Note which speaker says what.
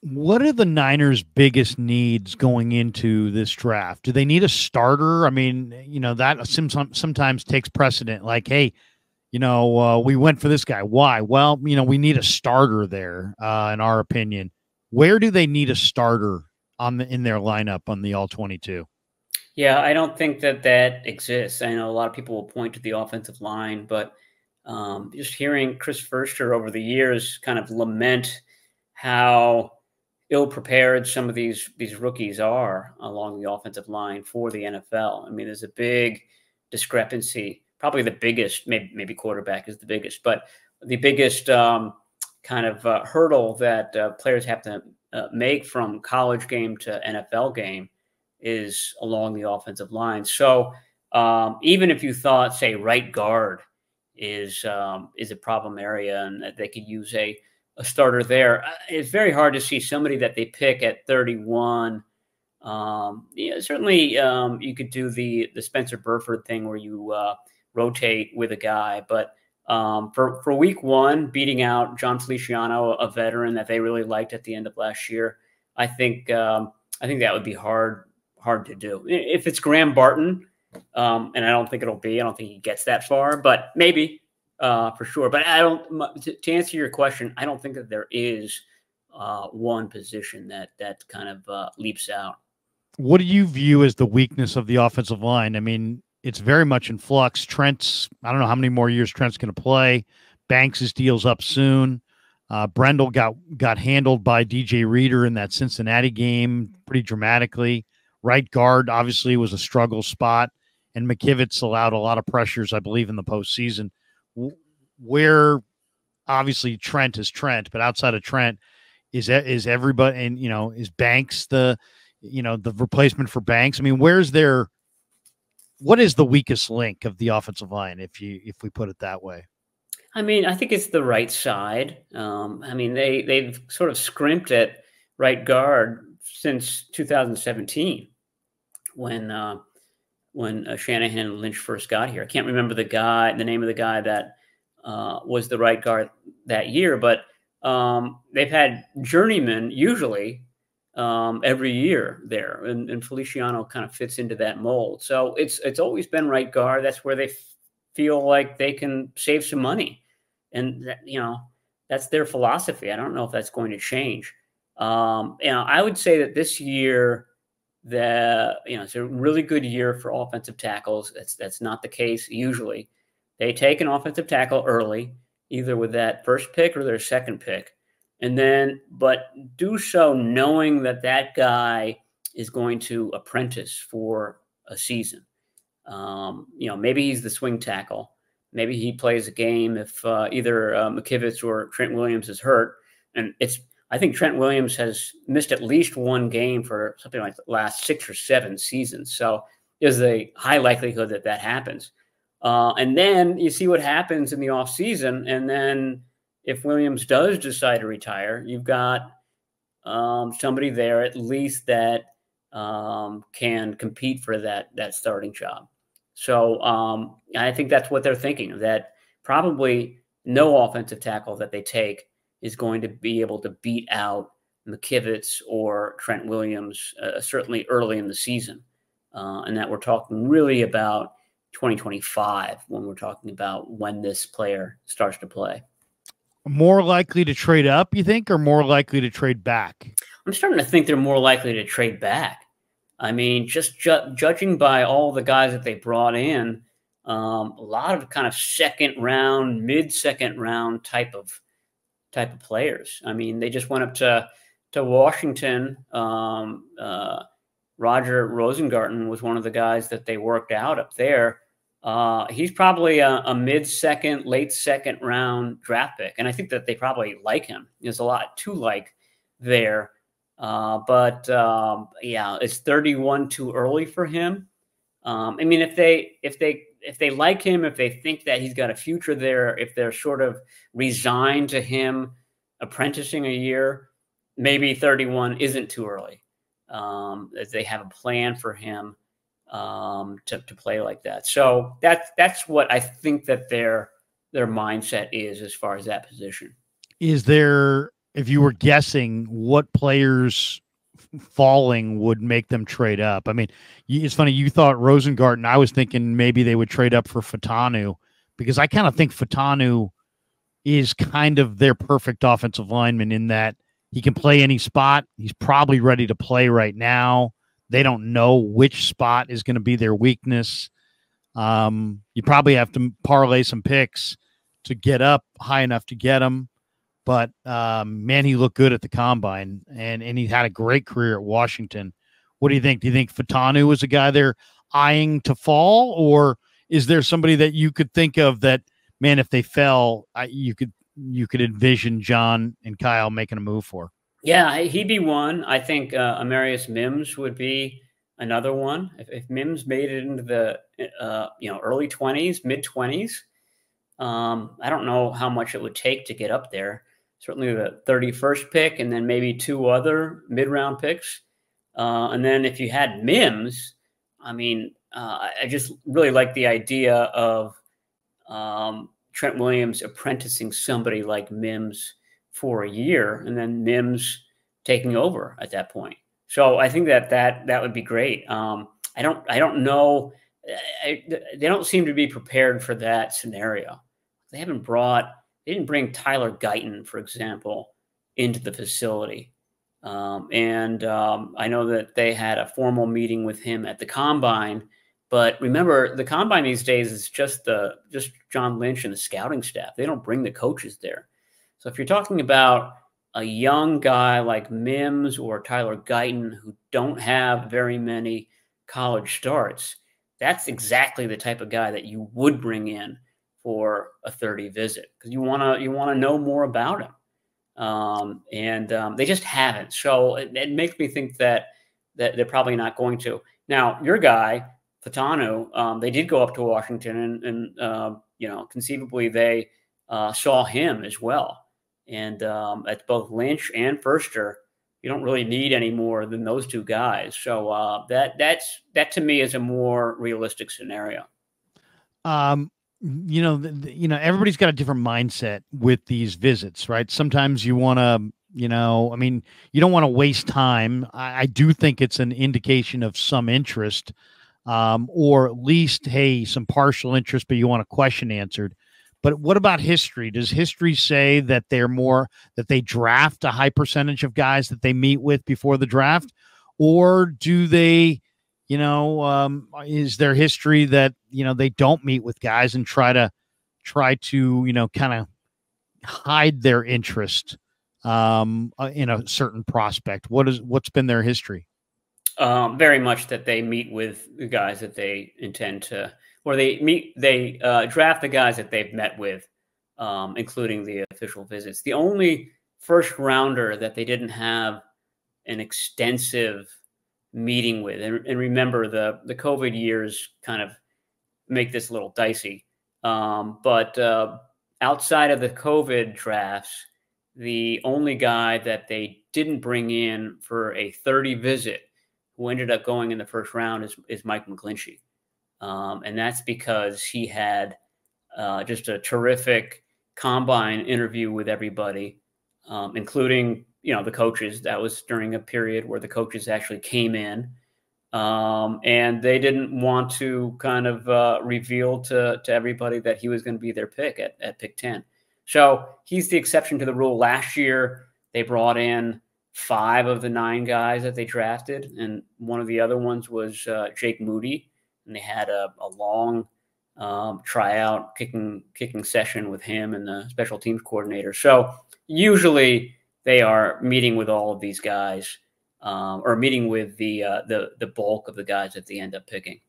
Speaker 1: What are the Niners' biggest needs going into this draft? Do they need a starter? I mean, that sometimes takes precedent. Like, hey, we went for this guy. Why? Well, we need a starter there, in our opinion. Where do they need a starter in their lineup on the All 22?
Speaker 2: Yeah, I don't think that that exists. I know a lot of people will point to the offensive line, but just hearing Chris Furster over the years kind of lament how ill prepared some of these rookies are along the offensive line for the NFL. I mean, there's a big discrepancy. Probably the biggest, maybe quarterback is the biggest, but the biggest kind of hurdle that players have to make from college game to NFL game is along the offensive line. So even if you thought, say, right guard is a problem area and that they could use a starter there, it's very hard to see somebody that they pick at 31. Certainly you could do the Spencer Burford thing where you rotate with a guy, but for week one, beating out John Feliciano, a veteran that they really liked at the end of last year, I think that would be hard to do. If it's Graham Barton, and I don't think it'll be, I don't think he gets that far, but maybe for sure. But I don't. To answer your question, I don't think that there is one position that kind of leaps out.
Speaker 1: What do you view as the weakness of the offensive line? I mean, it's very much in flux. I don't know how many more years Trent's going to play. Banks' deal's up soon. Brendel got handled by DJ Reader in that Cincinnati game pretty dramatically. Right guard obviously was a struggle spot, and McKivitz allowed a lot of pressures, I believe, in the postseason. Where obviously Trent is Trent, but outside of Trent, is everybody, and is Banks the replacement for Banks? I mean, what is the weakest link of the offensive line, if we put it that way?
Speaker 2: I mean, I think it's the right side. I mean, they've sort of scrimped at right guard since 2017 when Shanahan and Lynch first got here. I can't remember the name of the guy that was the right guard that year, but they've had journeymen usually every year there, and Feliciano kind of fits into that mold. So it's always been right guard. That's where they feel like they can save some money, and that's their philosophy. I don't know if that's going to change. I would say that this year, it's a really good year for offensive tackles. That's not the case usually. They take an offensive tackle early, either with that first pick or their second pick, but do so knowing that that guy is going to apprentice for a season. Maybe he's the swing tackle. Maybe he plays a game if either McKivitz or Trent Williams is hurt, and I think Trent Williams has missed at least one game for something like the last 6 or 7 seasons. So there's a high likelihood that that happens. And then you see what happens in the offseason. And then if Williams does decide to retire, you've got somebody there at least that can compete for that starting job. So I think that's what they're thinking, that probably no offensive tackle that they take is going to be able to beat out McKivitz or Trent Williams, certainly early in the season. And that we're talking really about 2025 when we're talking about when this player starts to play.
Speaker 1: More likely to trade up, you think, or more likely to trade back?
Speaker 2: I'm starting to think they're more likely to trade back. I mean, just judging by all the guys that they brought in, a lot of kind of second round, mid-second round type of players. I mean, they just went up to Washington. Roger Rosengarten was one of the guys that they worked out up there. He's probably a mid-second, late-second round draft pick, and I think that they probably like him. There's a lot to like there, but it's 31 too early for him. I mean, if they like him, if they think that he's got a future there, if they're sort of resigned to him apprenticing a year, maybe 31 isn't too early. If they have a plan for him to play like that. So that's what I think that their mindset is as far as that position.
Speaker 1: Is there if you were guessing what players falling would make them trade up. I mean, it's funny. You thought Rosengarten. I was thinking maybe they would trade up for Fatanu, because I kind of think Fatanu is kind of their perfect offensive lineman in that he can play any spot. He's probably ready to play right now. They don't know which spot is going to be their weakness. You probably have to parlay some picks to get up high enough to get him. But man, he looked good at the combine, and he had a great career at Washington. What do you think? Do you think Fatanu is a guy they're eyeing to fall, or is there somebody that you could think of that, man, if they fell, you could envision John and Kyle making a move for?
Speaker 2: Yeah, he'd be one. I think Amarius Mims would be another one. If Mims made it into the early 20s, mid 20s, I don't know how much it would take to get up there. Certainly the 31st pick, and then maybe 2 other mid-round picks. And then if you had Mims, I mean, I just really like the idea of Trent Williams apprenticing somebody like Mims for a year, and then Mims taking over at that point. So I think that would be great. I don't know. They don't seem to be prepared for that scenario. They didn't bring Tyler Guyton, for example, into the facility. I know that they had a formal meeting with him at the combine, but remember, the combine these days is just John Lynch and the scouting staff. They don't bring the coaches there. So if you're talking about a young guy like Mims or Tyler Guyton who don't have very many college starts, that's exactly the type of guy that you would bring in for a 30 visit, because you want to know more about him. They just haven't. So it makes me think that they're probably not going to. Now, your guy, Fatanu, they did go up to Washington, and conceivably they saw him as well. And at both Lynch and Förster, you don't really need any more than those 2 guys. So that to me is a more realistic scenario.
Speaker 1: Everybody's got a different mindset with these visits, right? Sometimes you want to, you don't want to waste time. I do think it's an indication of some interest, or at least, hey, some partial interest, but you want a question answered. But what about history? Does history say that that they draft a high percentage of guys that they meet with before the draft, or do they, is there history that, they don't meet with guys and try to, kind of hide their interest in a certain prospect? What's been their history?
Speaker 2: Very much that they meet with the guys that they intend to, or they draft the guys that they've met with, including the official visits. The only first rounder that they didn't have an extensive meeting with, and remember the COVID years kind of make this a little dicey. But outside of the COVID drafts, the only guy that they didn't bring in for a 30 visit who ended up going in the first round is Mike McGlinchey. And that's because he had just a terrific combine interview with everybody, including, the coaches. That was during a period where the coaches actually came in, and they didn't want to kind of reveal to everybody that he was going to be their pick at pick 10. So he's the exception to the rule. Last year, they brought in 5 of the 9 guys that they drafted, and one of the other ones was Jake Moody, and they had a long tryout kicking session with him and the special teams coordinator. So usually they are meeting with all of these guys, or meeting with the bulk of the guys that they end up picking.